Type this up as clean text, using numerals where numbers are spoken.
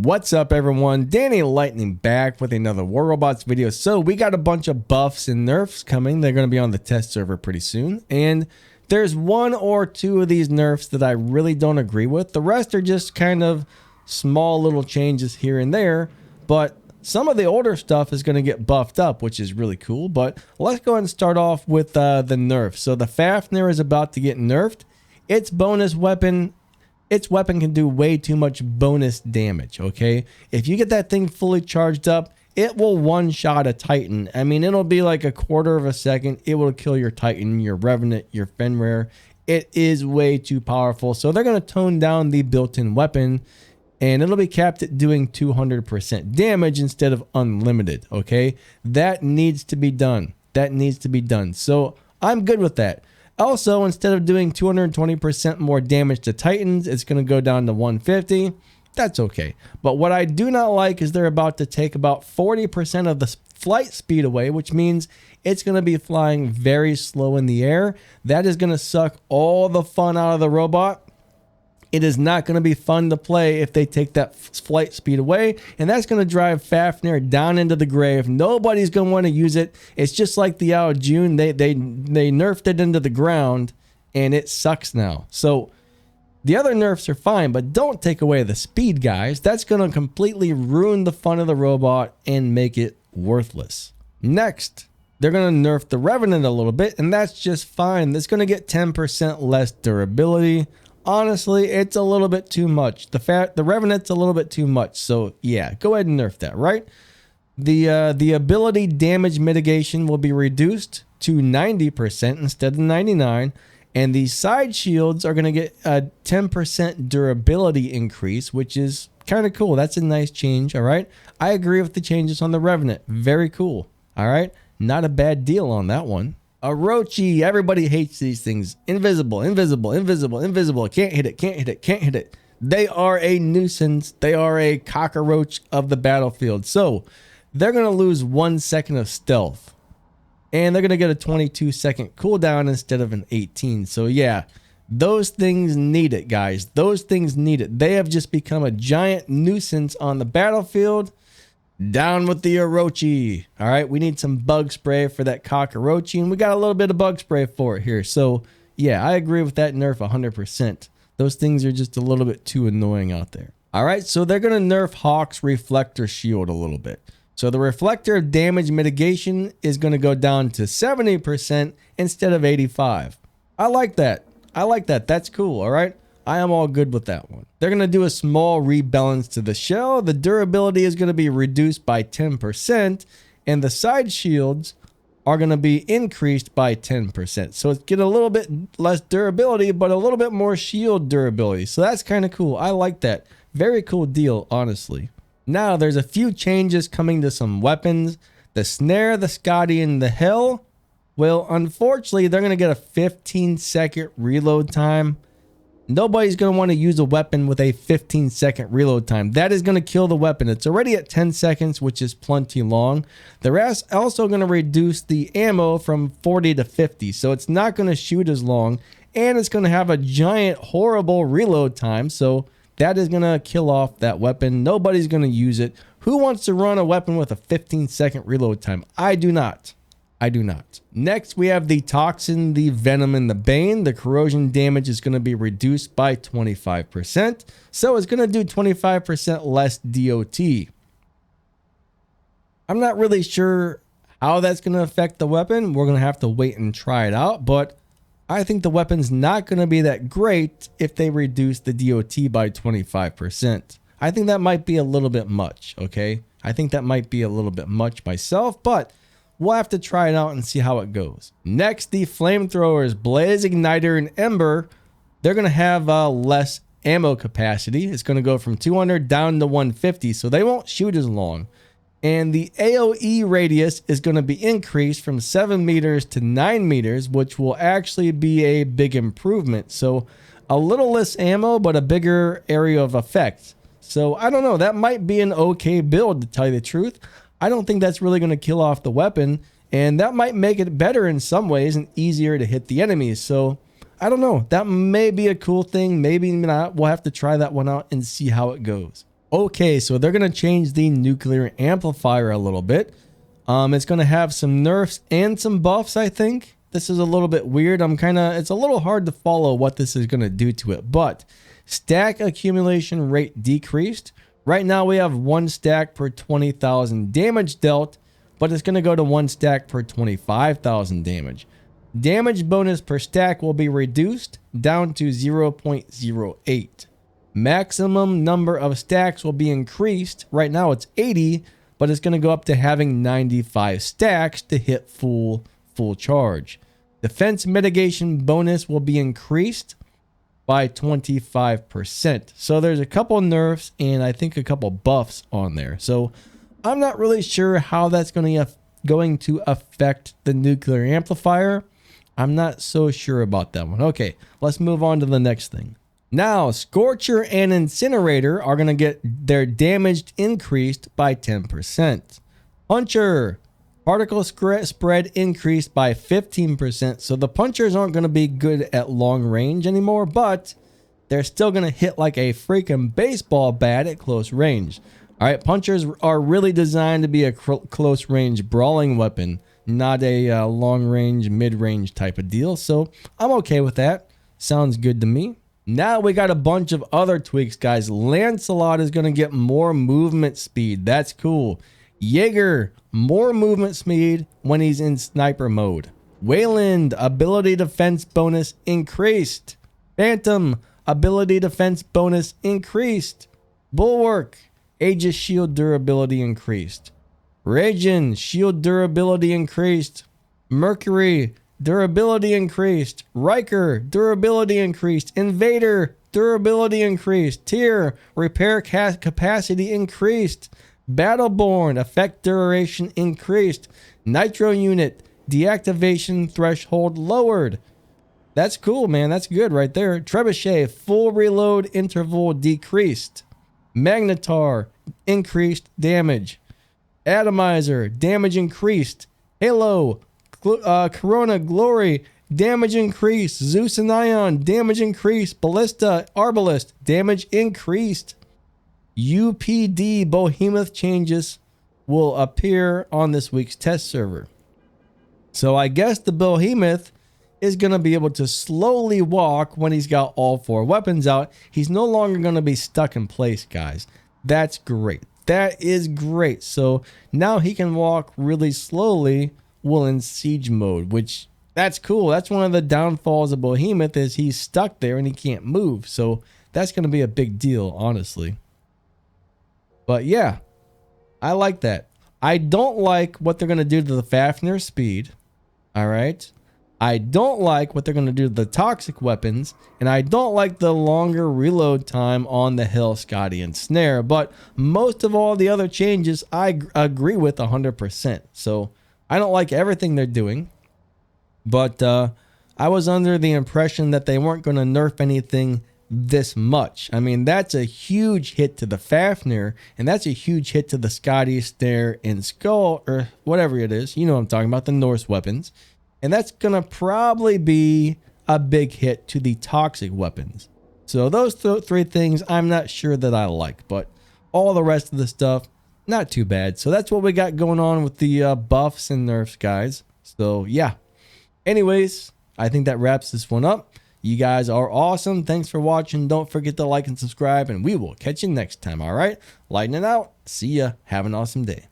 What's up, everyone? Danny Lightning back with another War Robots video. So we got a bunch of buffs and nerfs coming. They're going to be on the test server pretty soon. And there's one or two of these nerfs that I really don't agree with. The rest are just kind of small little changes here and there. But some of the older stuff is going to get buffed up, which is really cool. But let's go ahead and start off with the nerfs. So the Fafnir is about to get nerfed. Its weapon can do way too much bonus damage, okay? If you get that thing fully charged up, it will one-shot a Titan. I mean, it'll be like a quarter of a second. It will kill your Titan, your Revenant, your Fafnir. It is way too powerful. So they're going to tone down the built-in weapon, and it'll be capped at doing 200% damage instead of unlimited, okay? That needs to be done. That needs to be done. So I'm good with that. Also, instead of doing 220% more damage to Titans, it's going to go down to 150. That's okay. But what I do not like is they're about to take about 40% of the flight speed away, which means it's going to be flying very slow in the air. That is going to suck all the fun out of the robot. It is not going to be fun to play if they take that flight speed away, and that's going to drive Fafnir down into the grave. Nobody's going to want to use it. It's just like the Ao June. They nerfed it into the ground, and it sucks now. So the other nerfs are fine, but don't take away the speed, guys. That's going to completely ruin the fun of the robot and make it worthless. Next, they're going to nerf the Revenant a little bit, and that's just fine. It's going to get 10% less durability. Honestly, it's a little bit too much. The Revenant's a little bit too much. So yeah, go ahead and nerf that, right? The ability damage mitigation will be reduced to 90% instead of 99%. And the side shields are going to get a 10% durability increase, which is kind of cool. That's a nice change, all right? I agree with the changes on the Revenant. Very cool, all right? Not a bad deal on that one. Orochi, everybody hates these things. Invisible, invisible, invisible, invisible. Can't hit it, can't hit it, can't hit it. They are a nuisance. They are a cockroach of the battlefield. So they're going to lose 1 second of stealth. And they're going to get a 22-second cooldown instead of an 18. So yeah, those things need it, guys. Those things need it. They have just become a giant nuisance on the battlefield. Down with the Orochi. All right, we need some bug spray for that cockroach, and we got a little bit of bug spray for it here. So yeah, I agree with that nerf 100%. Those things are just a little bit too annoying out there. All right, so they're going to nerf Hawk's Reflector shield a little bit. So the Reflector damage mitigation is going to go down to 70% instead of 85%. I like that. I like that. That's cool, all right? I am all good with that one. They're going to do a small rebalance to the shell. The durability is going to be reduced by 10%, and the side shields are going to be increased by 10%. So it's get a little bit less durability, but a little bit more shield durability. So that's kind of cool. I like that. Very cool deal, honestly. Now, there's a few changes coming to some weapons. The Snare, the Scotty, and the Hell. Well, unfortunately, they're going to get a 15-second reload time. Nobody's going to want to use a weapon with a 15-second reload time. That is going to kill the weapon. It's already at 10 seconds, which is plenty long. They're also going to reduce the ammo from 40 to 50, so it's not going to shoot as long, and it's going to have a giant, horrible reload time, so that is going to kill off that weapon. Nobody's going to use it. Who wants to run a weapon with a 15-second reload time? I do not. I do not. Next, we have the Toxin, the Venom, and the Bane. The corrosion damage is going to be reduced by 25%. So it's going to do 25% less DOT. I'm not really sure how that's going to affect the weapon. We're going to have to wait and try it out. But I think the weapon's not going to be that great if they reduce the DOT by 25%. I think that might be a little bit much, okay? I think that might be a little bit much myself, but we'll have to try it out and see how it goes. Next, the flamethrowers, Blaze, Igniter, and Ember. They're going to have less ammo capacity. It's going to go from 200 down to 150, so they won't shoot as long. And the AoE radius is going to be increased from 7 meters to 9 meters, which will actually be a big improvement. So a little less ammo, but a bigger area of effect. So I don't know. That might be an okay build, to tell you the truth. I don't think that's really going to kill off the weapon, and that might make it better in some ways and easier to hit the enemies. So I don't know. That may be a cool thing. Maybe not. We'll have to try that one out and see how it goes. Okay, so they're going to change the nuclear amplifier a little bit. It's going to have some nerfs and some buffs, I think. This is a little bit weird. It's a little hard to follow what this is going to do to it. But stack accumulation rate decreased. Right now we have 1 stack per 20,000 damage dealt, but it's going to go to 1 stack per 25,000 damage. Damage bonus per stack will be reduced down to 0.08. Maximum number of stacks will be increased. Right now it's 80, but it's going to go up to having 95 stacks to hit full charge. Defense mitigation bonus will be increased by 25%. So there's a couple nerfs and I think a couple buffs on there. So I'm not really sure how that's going to affect the nuclear amplifier. I'm not so sure about that one. Okay, let's move on to the next thing. Now, Scorcher and Incinerator are going to get their damage increased by 10%. Puncher, particle spread increased by 15%. So the punchers aren't going to be good at long range anymore, but they're still going to hit like a freaking baseball bat at close range. All right, punchers are really designed to be a close range brawling weapon, not a long range, mid range type of deal. So I'm okay with that. Sounds good to me. Now we got a bunch of other tweaks, guys. Lancelot is going to get more movement speed. That's cool. Jaeger, more movement speed when he's in sniper mode. Wayland, ability defense bonus increased. Phantom, ability defense bonus increased. Bulwark, Aegis shield durability increased. Regen, shield durability increased. Mercury, durability increased. Riker, durability increased. Invader, durability increased. Tyr, repair capacity increased. Battleborn, effect duration increased. Nitro unit, deactivation threshold lowered. That's cool, man. That's good right there. Trebuchet, full reload interval decreased. Magnetar, increased damage. Atomizer, damage increased. Halo, Corona Glory, damage increased. Zeus and Ion, damage increased. Ballista, Arbalist, damage increased. UPD Behemoth changes will appear on this week's test server. So I guess the Behemoth is going to be able to slowly walk when he's got all 4 weapons out. He's no longer going to be stuck in place, guys. That's great. That is great. So now he can walk really slowly while in siege mode, which that's cool. That's one of the downfalls of Behemoth is he's stuck there and he can't move. So that's going to be a big deal, honestly. But yeah, I like that. I don't like what they're going to do to the Fafnir speed. All right. I don't like what they're going to do to the toxic weapons. And I don't like the longer reload time on the Hill, Scotty, and Snare. But most of all the other changes, I agree with 100%. So I don't like everything they're doing. But I was under the impression that they weren't going to nerf anything this much. I mean, that's a huge hit to the Fafnir, and that's a huge hit to the Scotty, Snare, and Skull, or whatever it is. You know what I'm talking about, the Norse weapons. And that's going to probably be a big hit to the toxic weapons. So those 3 things I'm not sure that I like, but all the rest of the stuff, not too bad. So that's what we got going on with the buffs and nerfs, guys. So yeah. Anyways, I think that wraps this one up. You guys are awesome. Thanks for watching. Don't forget to like and subscribe, and we will catch you next time. All right? Lightning out. See ya. Have an awesome day.